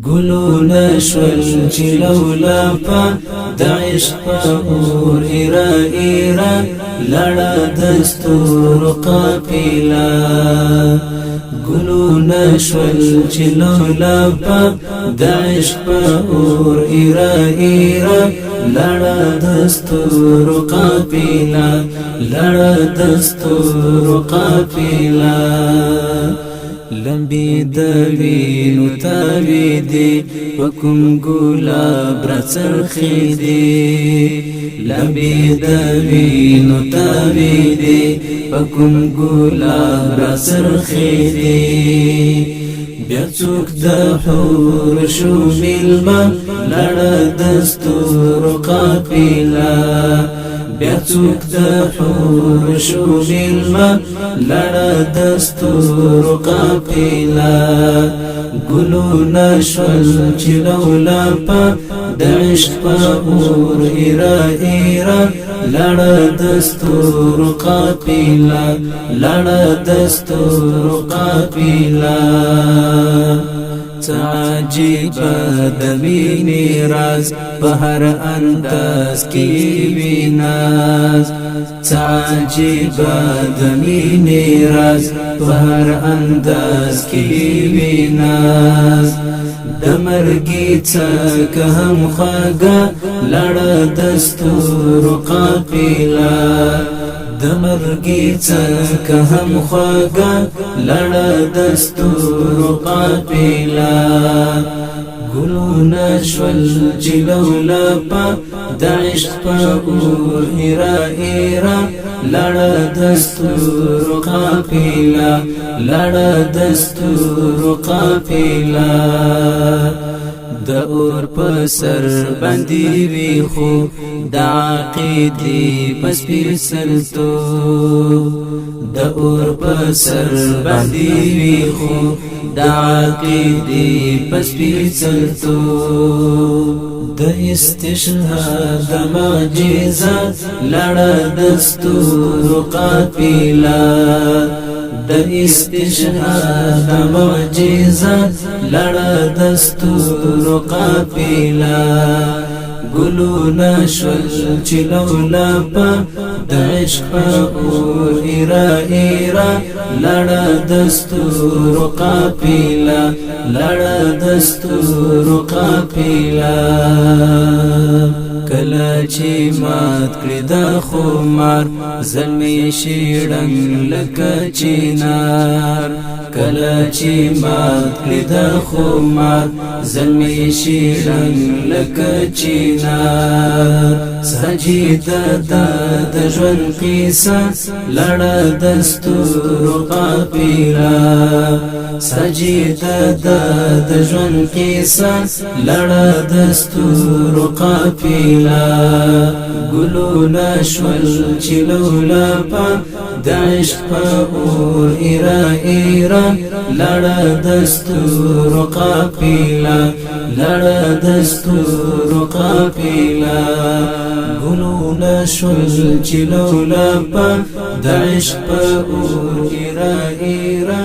ګلونه شول چې لولپه د عشق په اور ايره ايره لړه د ستورو قافله ګلونه شول چې لولپه د عشق په اور ايره ايره لړه د ستورو قافله لړه د ستورو قافله لمبي د وینو تاوی دی وکم ګلاب را څرخي دی لمبي د وینو تاوی دی وکم ګلاب را څرخي دی بیا څوک د حور شو ملما لړه د ستورو قافله بیا څوک د حور شو ملما لړه د ستورو قافله ګلونه شول چې لولپه د عشق په اور ايره ايره لړه د ستورو قافله لړه د ستورو قافله عجیبه د مینې راز په هر انداز کې وي ناز عجیبه د مینې راز په هر انداز کې وي ناز د مرګي څخه هم خواږه لړه د ستورو قافله د مرګي څخه هم خواږه لړه د ستورو قافله ګلونه شول چې لولپه د عشق په اور ايره ايره لړه د ستورو قافله لړه د ستورو قافله د اور په سر باندې وی خو د عقیدې پس پیسلتو د اور په سر باندې وی خو د عقیدې پس پیسلتو د استشهاد د معجزات لړه د ستورو قافله د استشهاد د معجزات لړه د ستورو قافله ګلونه شول چې لولپه د عشق په اور ايره ايره لړه د ستورو قافله لړه د ستورو قافله کله چې مات کړی د خمار زلمی شیړنګ لکه چینار کله چې مات کړی د خمار زلمی شیړنګ لکه چینار ساجد د ژوند قصه لړه د ستورو قافله ساجد د ژوند قصه لړه د ستورو قافله ګلونه شول چې لولپه د عشق په اور ايره ايره لړه د ستورو قافله لړه د ستورو قافله ګلونه شول چې لولپه د عشق په اور ايره ايره